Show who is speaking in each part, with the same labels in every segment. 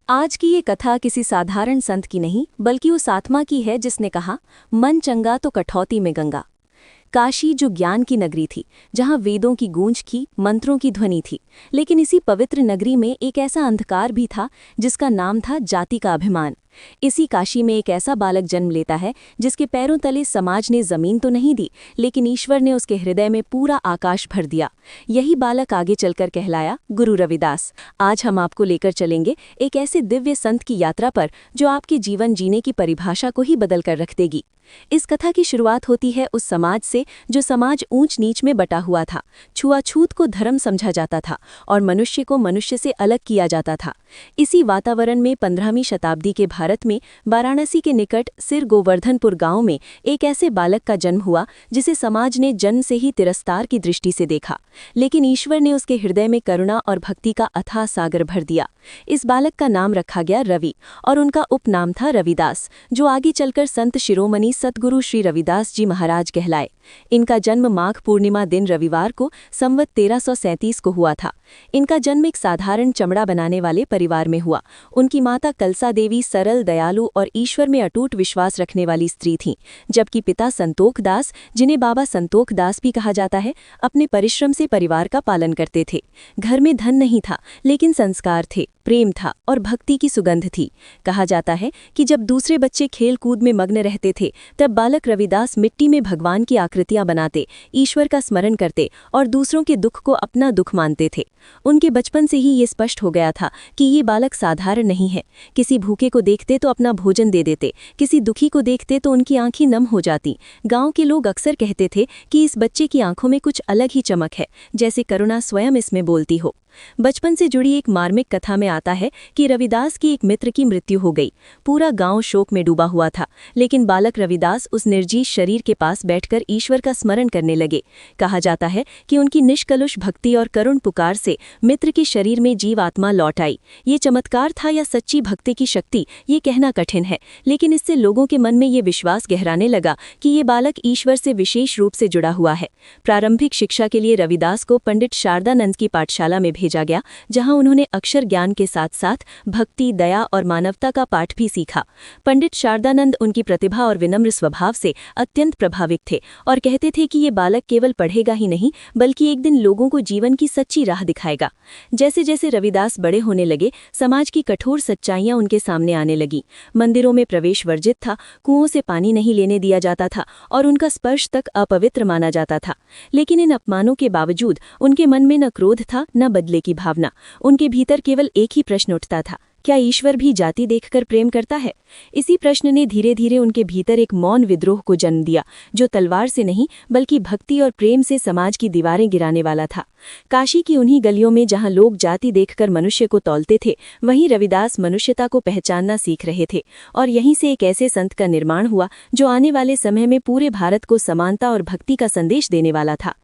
Speaker 1: आज की ये कथा किसी साधारण संत की नहीं बल्कि उस आत्मा की है जिसने कहा, मन चंगा तो कठौती में गंगा। काशी जो ज्ञान की नगरी थी, जहां वेदों की गूंज की, मंत्रों की ध्वनि थी, लेकिन इसी पवित्र नगरी में एक ऐसा अंधकार भी था जिसका नाम था जाति का अभिमान। इसी काशी में एक ऐसा बालक जन्म लेता है जिसके पैरों तले समाज ने जमीन तो नहीं दी, लेकिन ईश्वर ने उसके हृदय में पूरा आकाश भर दिया। यही बालक आगे चलकर कहलाया गुरु रविदास। आज हम आपको लेकर चलेंगे एक ऐसे दिव्य संत की यात्रा पर जो आपके जीवन जीने की परिभाषा को ही बदल कर रख देगी। इस कथा की शुरुआत होती है उस समाज से जो समाज ऊंच नीच में बटा हुआ था, छुआछूत को धर्म समझा जाता था और मनुष्य को मनुष्य से अलग किया जाता था। इसी वातावरण में 15वीं शताब्दी के भारत में वाराणसी के निकट सिर गोवर्धनपुर गांव में एक ऐसे बालक का जन्म हुआ जिसे समाज ने जन्म से ही तिरस्कार की दृष्टि से देखा, लेकिन ईश्वर ने उसके हृदय में करुणा और भक्ति का अथाह सागर भर दिया। इस बालक का नाम रखा गया रवि और उनका उपनाम था रविदास, जो आगे चलकर संत शिरोमणि सतगुरु श्री रविदास जी महाराज कहलाए। इनका जन्म माघ पूर्णिमा दिन रविवार को संवत 1337 को हुआ था। इनका जन्म एक साधारण चमड़ा बनाने वाले परिवार में हुआ। उनकी माता कलसा देवी सरल, दयालु और ईश्वर में अटूट विश्वास रखने वाली स्त्री थीं, जबकि पिता संतोख दास, जिन्हें बाबा संतोख दास भी कहा जाता है, अपने परिश्रम से परिवार का पालन करते थे। घर में धन नहीं था, लेकिन संस्कार थे, प्रेम था और भक्ति की सुगंध थी। कहा जाता है कि जब दूसरे बच्चे खेल कूद में मग्न रहते थे, तब बालक रविदास मिट्टी में भगवान की आकृतियां बनाते, ईश्वर का स्मरण करते और दूसरों के दुख को अपना दुख मानते थे। उनके बचपन से ही ये स्पष्ट हो गया था कि ये बालक साधारण नहीं है। किसी भूखे को देखते तो अपना भोजन दे देते, किसी दुखी को देखते तो उनकी आंखें नम हो जाती। गांव के लोग अक्सर कहते थे कि इस बच्चे की आंखों में कुछ अलग ही चमक है, जैसे करुणा स्वयं इसमें बोलती हो। बचपन से जुड़ी एक मार्मिक कथा में आता है कि रविदास की एक मित्र की मृत्यु हो गई। पूरा गांव शोक में डूबा हुआ था, लेकिन बालक रविदास उस निर्जीव शरीर के पास बैठकर ईश्वर का स्मरण करने लगे। कहा जाता है कि उनकी निष्कलुष भक्ति और करुण पुकार से मित्र के शरीर में जीव आत्मा लौट आई। ये चमत्कार था या सच्ची भक्ति की शक्ति, ये कहना कठिन है, लेकिन इससे लोगों के मन में ये विश्वास गहराने लगा कि ये बालक ईश्वर से विशेष रूप से जुड़ा हुआ है। प्रारंभिक शिक्षा के लिए रविदास को पंडित शारदानंद की पाठशाला में भेजा गया, जहां उन्होंने अक्षर ज्ञान के साथ साथ भक्ति, दया और मानवता का पाठ भी सीखा। पंडित शारदानंद उनकी प्रतिभा और विनम्र स्वभाव से अत्यंत प्रभावित थे और कहते थे कि ये बालक केवल पढ़ेगा ही नहीं, बल्कि एक दिन लोगों को जीवन की सच्ची राह दिखाएगा। जैसे जैसे रविदास बड़े होने लगे, समाज की कठोर सच्चाइयां उनके सामने आने लगी। मंदिरों में प्रवेश वर्जित था, कुओं से पानी नहीं लेने दिया जाता था और उनका स्पर्श तक अपवित्र माना जाता था। लेकिन इन अपमानों के बावजूद उनके मन में न क्रोध था, न बदले की भावना। उनके भीतर केवल एक ही प्रश्न उठता था, क्या ईश्वर भी जाति देखकर प्रेम करता है? इसी प्रश्न ने धीरे धीरे उनके भीतर एक मौन विद्रोह को जन्म दिया, जो तलवार से नहीं बल्कि भक्ति और प्रेम से समाज की दीवारें गिराने वाला था। काशी की उन्हीं गलियों में जहां लोग जाति देखकर मनुष्य को तौलते थे, वहीं रविदास मनुष्यता को पहचानना सीख रहे थे और यहीं से एक ऐसे संत का निर्माण हुआ जो आने वाले समय में पूरे भारत को समानता और भक्ति का संदेश देने वाला था।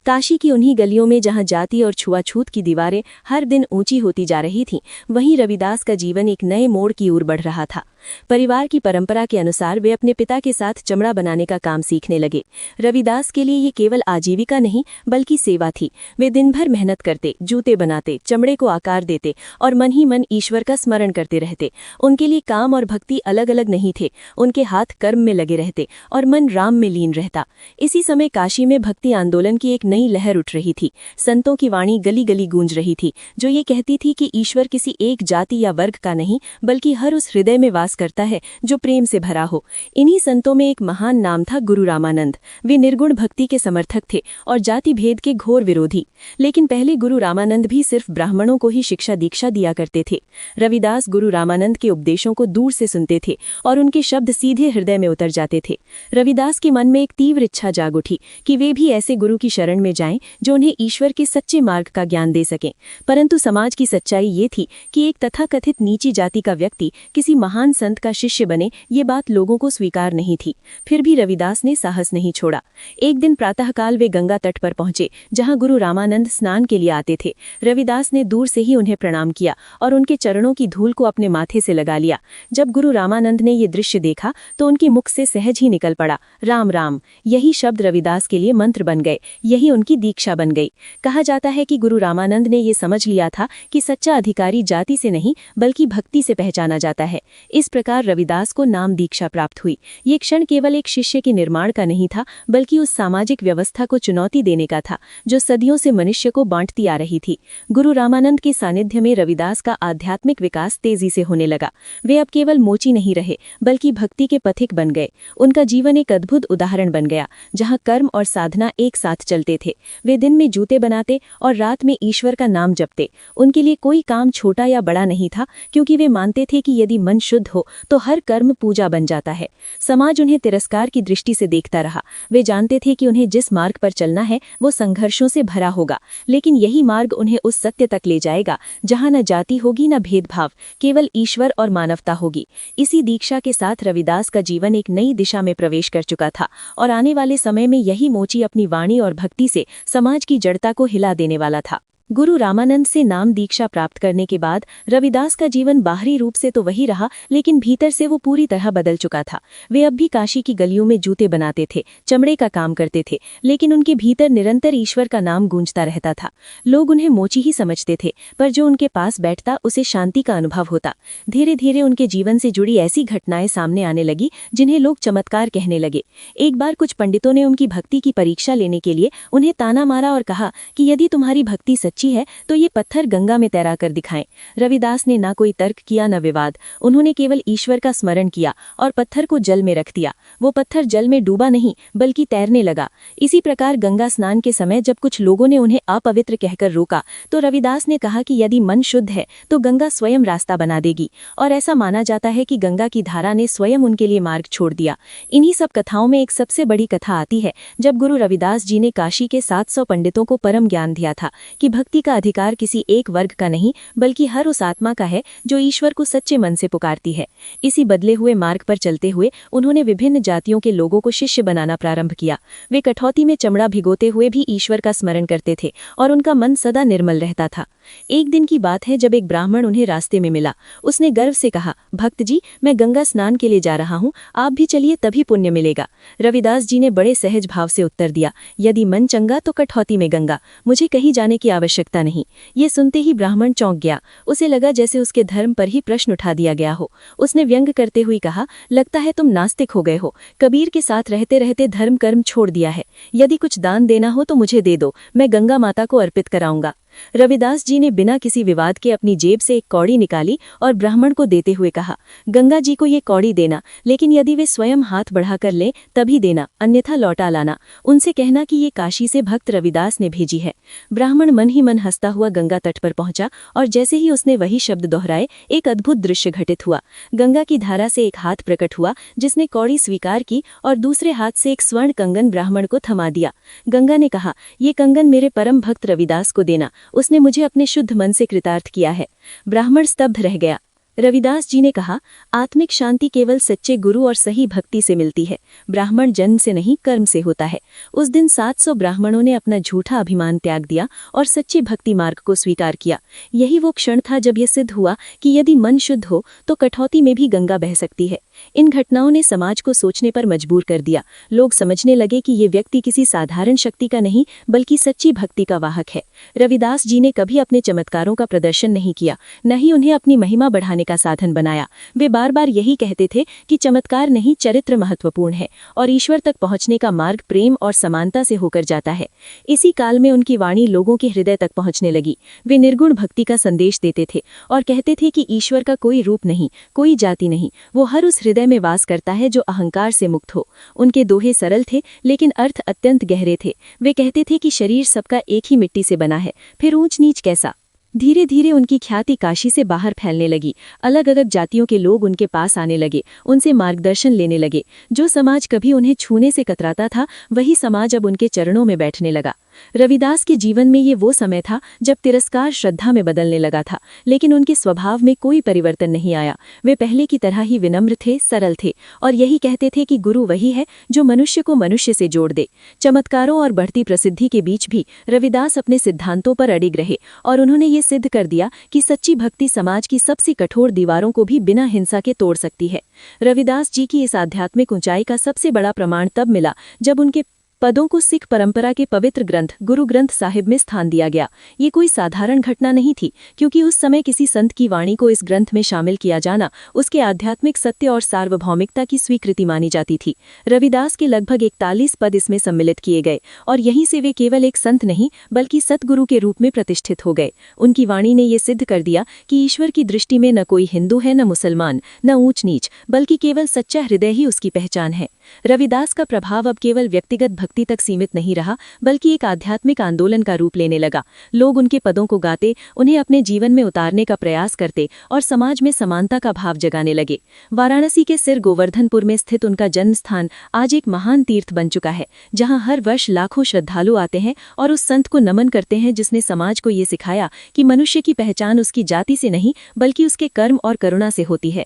Speaker 1: काशी की उन्हीं गलियों में जहां जाति और छुआछूत की दीवारें हर दिन ऊंची होती जा रही थीं, वहीं रविदास का जीवन एक नए मोड़ की ओर बढ़ रहा था। परिवार की परंपरा के अनुसार वे अपने पिता के साथ चमड़ा बनाने का काम सीखने लगे। रविदास के लिए ये केवल आजीविका नहीं बल्कि सेवा थी। वे दिन भर मेहनत करते, जूते बनाते, चमड़े को आकार देते और मन ही मन ईश्वर का स्मरण करते रहते। उनके लिए काम और भक्ति अलग अलग नहीं थे, उनके हाथ कर्म में लगे रहते और मन राम में लीन रहता। इसी समय काशी में भक्ति आंदोलन की एक नई लहर उठ रही थी। संतों की वाणी गली गली गूंज रही थी, जो ये कहती थी कि ईश्वर किसी एक जाति या वर्ग का नहीं बल्कि हर उस हृदय में वास करता है जो प्रेम से भरा हो। इन्हीं संतों में एक महान नाम था गुरु रामानंद। वे निर्गुण भक्ति के समर्थक थे और जाति भेद के घोर विरोधी। लेकिन पहले गुरु रामानंद भी सिर्फ ब्राह्मणों को ही शिक्षा दीक्षा दिया करते थे। रविदास गुरु रामानंद के उपदेशों को दूर से सुनते थे और उनके शब्द सीधे हृदय में उतर जाते थे। रविदास के मन में एक तीव्र इच्छा जाग उठी कि वे भी ऐसे गुरु की शरण में जाएं जो उन्हें ईश्वर के सच्चे मार्ग का ज्ञान दे सकें। परंतु समाज की सच्चाई ये थी कि एक तथाकथित नीची जाति का व्यक्ति किसी महान संत का शिष्य बने, ये बात लोगों को स्वीकार नहीं थी। फिर भी रविदास ने साहस नहीं छोड़ा। एक दिन प्रातःकाल वे गंगा तट पर पहुंचे, जहां गुरु रामानंद स्नान के लिए आते थे। रविदास ने दूर से ही उन्हें प्रणाम किया और उनके चरणों की धूल को अपने माथे से लगा लिया। जब गुरु रामानंद ने ये दृश्य देखा तो उनके मुख से सहज ही निकल पड़ा, राम राम। यही शब्द रविदास के लिए मंत्र बन गए। यही उनकी दीक्षा बन गई। कहा जाता है कि गुरु रामानंद ने ये समझ लिया था कि सच्चा अधिकारी जाति से नहीं बल्कि भक्ति से पहचाना जाता है। इस प्रकार रविदास को नाम दीक्षा प्राप्त हुई। ये क्षण केवल एक शिष्य के निर्माण का नहीं था, बल्कि उस सामाजिक व्यवस्था को चुनौती देने का था जो सदियों से मनुष्य को बांटती आ रही थी। गुरु रामानंद के सानिध्य में रविदास का आध्यात्मिक विकास तेजी से होने लगा। वे अब केवल मोची नहीं रहे बल्कि भक्ति के पथिक बन गए। उनका जीवन एक अद्भुत उदाहरण बन गया, जहां कर्म और साधना एक साथ चलते थे। वे दिन में जूते बनाते और रात में ईश्वर का नाम जपते। उनके लिए कोई काम छोटा या बड़ा नहीं था, क्योंकि वे मानते थे कि यदि मन शुद्ध हो तो हर कर्म पूजा बन जाता है। समाज उन्हें तिरस्कार की दृष्टि से देखता रहा। वे जानते थे कि उन्हें जिस मार्ग पर चलना है वो संघर्षों से भरा होगा, लेकिन यही मार्ग उन्हें उस सत्य तक ले जाएगा जहां न जाति होगी न भेदभाव, केवल ईश्वर और मानवता होगी। इसी दीक्षा के साथ रविदास का जीवन एक नई दिशा में प्रवेश कर चुका था और आने वाले समय में यही मोची अपनी वाणी और भक्ति से समाज की जड़ता को हिला देने वाला था। गुरु रामानंद से नाम दीक्षा प्राप्त करने के बाद रविदास का जीवन बाहरी रूप से तो वही रहा, लेकिन भीतर से वो पूरी तरह बदल चुका था। वे अब भी काशी की गलियों में जूते बनाते थे, चमड़े का काम करते थे, लेकिन उनके भीतर निरंतर ईश्वर का नाम गूंजता रहता था। लोग उन्हें मोची ही समझते थे, पर जो उनके पास बैठता उसे शांति का अनुभव होता। धीरे धीरे उनके जीवन से जुड़ी ऐसी घटनाएं सामने आने लगी जिन्हें लोग चमत्कार कहने लगे। एक बार कुछ पंडितों ने उनकी भक्ति की परीक्षा लेने के लिए उन्हें ताना मारा और कहा कि यदि तुम्हारी भक्ति अच्छी है तो ये पत्थर गंगा में तैरा कर दिखाएं। रविदास ने ना कोई तर्क किया न विवाद। उन्होंने केवल ईश्वर का स्मरण किया और पत्थर को जल में रख दिया। वो पत्थर जल में डूबा नहीं बल्कि तैरने लगा। इसी प्रकार गंगा स्नान के समय जब कुछ लोगों ने उन्हें अपवित्र कहकर रोका तो रविदास ने कहा कि यदि मन शुद्ध है तो गंगा स्वयं रास्ता बना देगी, और ऐसा माना जाता है कि गंगा की धारा ने स्वयं उनके लिए मार्ग छोड़ दिया। इन्हीं सब कथाओं में एक सबसे बड़ी कथा आती है जब गुरु रविदास जी ने काशी के 700 पंडितों को परम ज्ञान दिया था कि भक्ति का अधिकार किसी एक वर्ग का नहीं बल्कि हर उस आत्मा का है जो ईश्वर को सच्चे मन से पुकारती है। इसी बदले हुए मार्ग पर चलते हुए उन्होंने विभिन्न जातियों के लोगों को शिष्य बनाना प्रारंभ किया। वे कठौती में चमड़ा भिगोते हुए भी ईश्वर का स्मरण करते थे और उनका मन सदा निर्मल रहता था। एक दिन की बात है जब एक ब्राह्मण उन्हें रास्ते में मिला। उसने गर्व से कहा, भक्त जी, मैं गंगा स्नान के लिए जा रहा हूँ, आप भी चलिए तभी पुण्य मिलेगा। रविदास जी ने बड़े सहज भाव से उत्तर दिया, यदि मन चंगा तो कठौती में गंगा, मुझे कहीं जाने की आवश्यकता नहीं। ये सुनते ही ब्राह्मण चौंक गया। उसे लगा जैसे उसके धर्म पर ही प्रश्न उठा दिया गया हो। उसने व्यंग करते हुए कहा, लगता है तुम नास्तिक हो गए हो। कबीर के साथ रहते रहते धर्म कर्म छोड़ दिया है। यदि कुछ दान देना हो तो मुझे दे दो, मैं गंगा माता को अर्पित कराऊंगा। रविदास जी ने बिना किसी विवाद के अपनी जेब से एक कौड़ी निकाली और ब्राह्मण को देते हुए कहा, गंगा जी को ये कौड़ी देना, लेकिन यदि वे स्वयं हाथ बढ़ाकर लें तभी देना, अन्यथा लौटा लाना। उनसे कहना कि ये काशी से भक्त रविदास ने भेजी है। ब्राह्मण मन ही मन हंसता हुआ गंगा तट पर पहुंचा और जैसे ही उसने वही शब्द दोहराए एक अद्भुत दृश्य घटित हुआ। गंगा की धारा से एक हाथ प्रकट हुआ जिसने कौड़ी स्वीकार की और दूसरे हाथ से एक स्वर्ण कंगन ब्राह्मण को थमा दिया। गंगा ने कहा, ये कंगन मेरे परम भक्त रविदास को देना, उसने मुझे अपने शुद्ध मन से कृतार्थ किया है। ब्राह्मण स्तब्ध रह गया। रविदास जी ने कहा, आत्मिक शांति केवल सच्चे गुरु और सही भक्ति से मिलती है। ब्राह्मण जन्म से नहीं कर्म से होता है। उस दिन 700 ब्राह्मणों ने अपना झूठा अभिमान त्याग दिया और सच्चे भक्ति मार्ग को स्वीकार किया। यही वो क्षण था जब यह सिद्ध हुआ कि यदि मन शुद्ध हो तो कठौती में भी गंगा बह सकती है। इन घटनाओं ने समाज को सोचने पर मजबूर कर दिया। लोग समझने लगे कि ये व्यक्ति किसी साधारण शक्ति का नहीं बल्कि सच्ची भक्ति का वाहक है। रविदास जी ने कभी अपने चमत्कारों का प्रदर्शन नहीं किया, न ही उन्हें अपनी महिमा बढ़ाने का साधन बनाया। वे बार बार यही कहते थे कि चमत्कार नहीं, चरित्र महत्वपूर्ण है और ईश्वर तक पहुंचने का मार्ग प्रेम और समानता से होकर जाता है। इसी काल में उनकी वाणी लोगों के हृदय तक पहुंचने लगी। वे निर्गुण भक्ति का संदेश देते थे और कहते थे कि ईश्वर का कोई रूप नहीं, कोई जाति नहीं, वो हर उस हृदय में वास करता है जो अहंकार से मुक्त हो। उनके दोहे सरल थे लेकिन अर्थ अत्यंत गहरे थे। वे कहते थे कि शरीर सबका एक ही मिट्टी से बना है, फिर ऊंच नीच कैसा। धीरे धीरे उनकी ख्याति काशी से बाहर फैलने लगी। अलग अलग जातियों के लोग उनके पास आने लगे, उनसे मार्गदर्शन लेने लगे। जो समाज कभी उन्हें छूने से कतराता था वही समाज अब उनके चरणों में बैठने लगा। रविदास के जीवन में ये वो समय था जब तिरस्कार श्रद्धा में बदलने लगा था, लेकिन उनके स्वभाव में कोई परिवर्तन नहीं आया। वे पहले की तरह ही विनम्र थे, सरल थे और यही कहते थे कि गुरु वही है जो मनुष्य को मनुष्य से जोड़ दे। चमत्कारों और बढ़ती प्रसिद्धि के बीच भी रविदास अपने सिद्धांतों पर अडिग रहे और उन्होंने ये सिद्ध कर दिया कि सच्ची भक्ति समाज की सबसे कठोर दीवारों को भी बिना हिंसा के तोड़ सकती है। रविदास जी की इस आध्यात्मिक ऊंचाई का सबसे बड़ा प्रमाण तब मिला जब उनके पदों को सिख परंपरा के पवित्र ग्रंथ गुरु ग्रंथ साहिब में स्थान दिया गया। ये कोई साधारण घटना नहीं थी, क्योंकि उस समय किसी संत की वाणी को इस ग्रंथ में शामिल किया जाना उसके आध्यात्मिक सत्य और सार्वभौमिकता की स्वीकृति मानी जाती थी। रविदास के लगभग 41 पद इसमें सम्मिलित किए गए और यहीं से वे केवल एक संत नहीं बल्कि सतगुरु के रूप में प्रतिष्ठित हो गए। उनकी वाणी ने ये सिद्ध कर दिया कि ईश्वर की दृष्टि में न कोई हिंदू है, न मुसलमान, न ऊंच नीच, बल्कि केवल सच्चा हृदय ही उसकी पहचान है। रविदास का प्रभाव अब केवल व्यक्तिगत भक्ति तक सीमित नहीं रहा, बल्कि एक आध्यात्मिक आंदोलन का रूप लेने लगा। लोग उनके पदों को गाते, उन्हें अपने जीवन में उतारने का प्रयास करते और समाज में समानता का भाव जगाने लगे। वाराणसी के सिर गोवर्धनपुर में स्थित उनका जन्म स्थान आज एक महान तीर्थ बन चुका है, जहां हर वर्ष लाखों श्रद्धालु आते हैं और उस संत को नमन करते हैं जिसने समाज को ये सिखाया कि मनुष्य की पहचान उसकी जाति से नहीं बल्कि उसके कर्म और करुणा से होती है।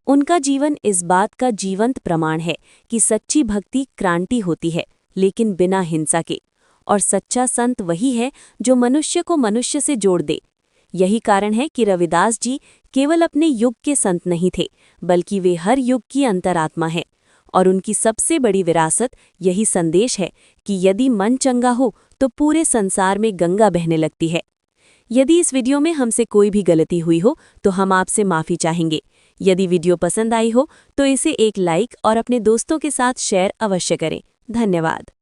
Speaker 2: उनका जीवन इस बात का जीवंत प्रमाण है कि सच्ची भक्ति क्रांति होती है, लेकिन बिना हिंसा के, और सच्चा संत वही है जो मनुष्य को मनुष्य से जोड़ दे। यही कारण है कि रविदास जी केवल अपने युग के संत नहीं थे, बल्कि वे हर युग की अंतरात्मा हैं। और उनकी सबसे बड़ी विरासत यही संदेश है कि यदि मन चंगा हो तो पूरे संसार में गंगा बहने लगती है। यदि इस वीडियो में हमसे कोई भी गलती हुई हो तो हम आपसे माफ़ी चाहेंगे। यदि वीडियो पसंद आई हो तो इसे एक लाइक और अपने दोस्तों के साथ शेयर अवश्य करें। धन्यवाद।